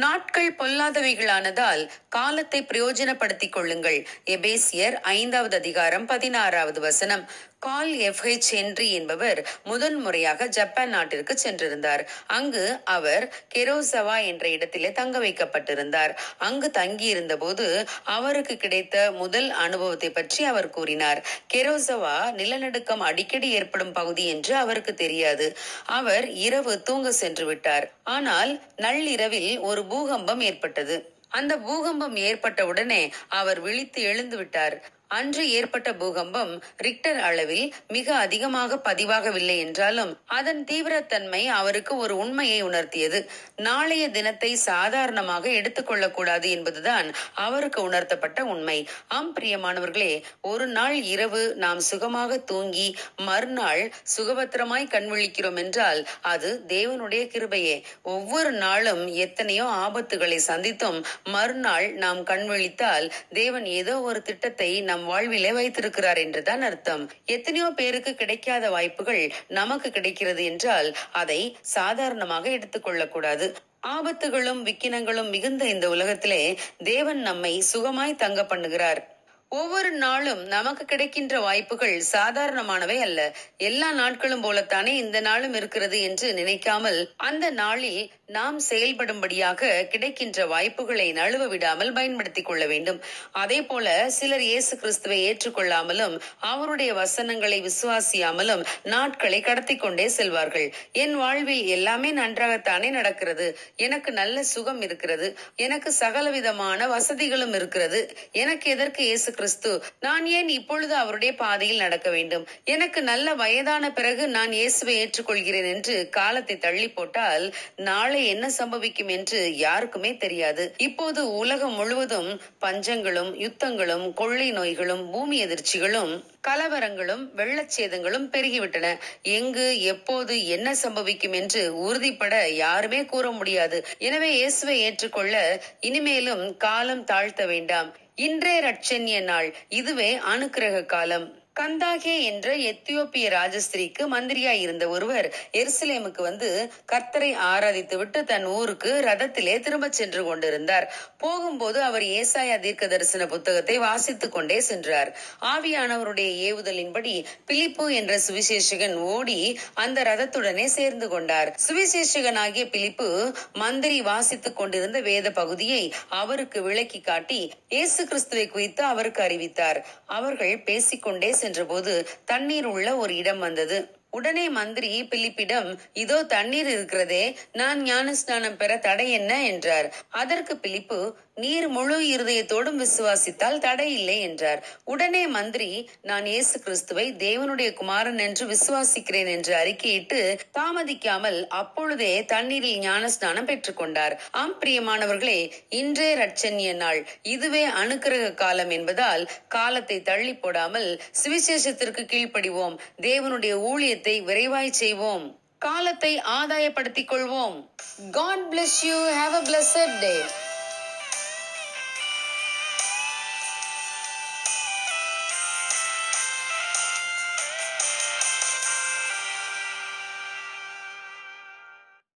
நாட்கள் பொல்லாதவைகளானதால் காலத்தை பிரயோஜனப்படுத்திக் கொள்ளுங்கள். எபேசியர் 5வது அதிகாரம் 16வது வசனம். கால் எஃப்.ஹெச். ஹென்றி என்பவர் முதன்முறையாக ஜப்பான் நாட்டிற்கு சென்றிருந்தார். அங்கு அவர் கெரோசவா என்ற இடத்திலே தங்க வைக்கப்பட்டிருந்தார். அங்கு தங்கியிருந்த போது அவருக்கு கிடைத்த முதல் அனுபவத்தை பற்றி அவர் கூறினார். கெரோசவா நிலநடுக்கம் அடிக்கடி ஏற்படும் பகுதி என்று அவருக்கு தெரியாது. அவர் இரவு தூங்க சென்று விட்டார். ஆனால் நள்ளிரவில் ஒரு பூகம்பம் ஏற்பட்டது. அந்த பூகம்பம் ஏற்பட்ட உடனே அவர் விழித்து எழுந்து விட்டார். அன்று ஏற்பட்ட பூகம்பம் ரிக்டர் அளவில் மிக அதிகமாக பதிவாகவில்லை என்றாலும் அதன் தீவிரத்தன்மை அவருக்கு ஒரு உண்மையை உணர்த்தியது. நாளைய தினத்தை சாதாரணமாக எடுத்துக்கொள்ளக்கூடாது என்பதுதான் அவருக்கு உணர்த்தப்பட்ட உண்மை. பிரியமானவர்களே, ஒரு நாள் இரவு நாம் சுகமாக தூங்கி மறுநாள் சுகபத்திரமாய் கண்விழிக்கிறோம் என்றால் அது தேவனுடைய கிருபையே. ஒவ்வொரு நாளும் எத்தனையோ ஆபத்துகளை சந்தித்தும் மறுநாள் நாம் கண்விழித்தால் தேவன் ஏதோ ஒரு திட்டத்தை நம் வாழ்விலே வைத்திருக்கிறார் என்றுதான் அர்த்தம். எத்தனையோ பேருக்கு கிடைக்காத வாய்ப்புகள் நமக்கு கிடைக்கிறது என்றால் அதை சாதாரணமாக எடுத்துக்கொள்ளக்கூடாது. ஆபத்துகளும் விக்கினங்களும் மிகுந்த இந்த உலகத்திலே தேவன் நம்மை சுகமாய் தங்க பண்ணுகிறார். ஒவ்வொரு நாளும் நமக்கு கிடைக்கின்ற வாய்ப்புகள் சாதாரணமானவை அல்ல. எல்லா நாட்களும் போலத்தானே இந்த நாளும் இருக்கிறது என்று நினைக்காமல் அந்த நாளில் நாம் செயல்படும்படியாக கிடைக்கின்ற வாய்ப்புகளை நழுவ விடாமல் பயன்படுத்திக் கொள்ள வேண்டும். அதே போல சிலர் இயேசு கிறிஸ்துவை ஏற்றுக்கொள்ளாமலும் அவருடைய வசனங்களை விசுவாசியாமலும் நாட்களை கடத்தி கொண்டே செல்வார்கள். என் வாழ்வில் எல்லாமே நன்றாகத்தானே நடக்கிறது, எனக்கு நல்ல சுகம் இருக்கிறது, எனக்கு சகலவிதமான வசதிகளும் இருக்கிறது, எனக்கு எதற்கு இயேசு கிறிஸ்து, நான் ஏன் இப்பொழுது அவருடைய பாதையில் நடக்க வேண்டும், எனக்கு நல்ல வயதான பிறகு நான் இயேசுவை ஏற்றுக்கொள்கிறேன் என்று காலத்தை தள்ளி போட்டால் நாளை என்ன சம்பவிக்கும் என்று யாருக்குமே தெரியாது. இப்போது உலகம் முழுவதும் பஞ்சங்களும் யுத்தங்களும் கொள்ளை நோய்களும் பூமி எதிர்ச்சிகளும் கலவரங்களும் வெள்ளச்சேதங்களும் பெருகிவிட்டன. எங்கு எப்போது என்ன சம்பவிக்கும் என்று உறுதிப்பட யாருமே கூற முடியாது. எனவே இயேசுவை ஏற்றுக்கொள்ள இனிமேலும் காலம் தாழ்த்த வேண்டாம். இன்றே ரட்சண்ய நாள், இதுவே அனுக்கிரக காலம். கந்தாகே என்ற எத்தியோப்பிய ராஜஸ்திரிக்கு மந்திரியாய் இருந்த ஒருவர் எருசலேமுக்கு வந்து கர்த்தரை ஆராதித்து விட்டு தன் ஊருக்கு ரதத்திலே திரும்ப சென்று கொண்டிருந்தார். போகும்போது அவர் ஏசாயா தீர்க்க தரிசன புத்தகத்தை வாசித்துக் கொண்டே சென்றார். ஆவியானவருடைய ஏவுதலின்படி பிலிப்பு என்ற சுவிசேஷகன் ஓடி அந்த ரதத்துடனே சேர்ந்து கொண்டார். சுவிசேஷகனாகிய பிலிப்பு மந்திரி வாசித்துக் கொண்டிருந்த வேத பகுதியை அவருக்கு விளக்கி காட்டி இயேசு கிறிஸ்துவை குறித்து அவருக்கு அறிவித்தார். அவர்கள் பேசிக்கொண்டே சென்றபோது தண்ணீர் உள்ள ஒரு இடம் வந்தது. உடனே மந்திரி பிலிப்பிடம், இதோ தண்ணீர் இருக்கிறதே, நான் ஞானஸ்நானம் பெற தடை என்ன என்றார். அதற்கு பிலிப்பு, நீர் முழு இருதயத்தோடும் விசுவாசித்தால் தடை இல்லை என்றார். உடனே மந்திரி, நான் இயேசு கிறிஸ்துவை தேவனுடைய குமாரன் என்று விசுவாசிக்கிறேன் என்று அறிக்கையிட்டு தாமதிக்காமல் அப்பொழுதே தண்ணீரில் ஞானஸ்நானம் பெற்றுக் கொண்டார். பிரியமானவர்களே, இன்றே ரட்சண்ய நாள், இதுவே அனுக்கிரக காலம் என்பதால் காலத்தை தள்ளி போடாமல் சுவிசேஷத்திற்கு கீழ்ப்படிவோம். தேவனுடைய ஊழியத்தை விரைவாய் செய்வோம். காலத்தை ஆதாயப்படுத்திக் கொள்வோம். God bless you. Have a blessed day.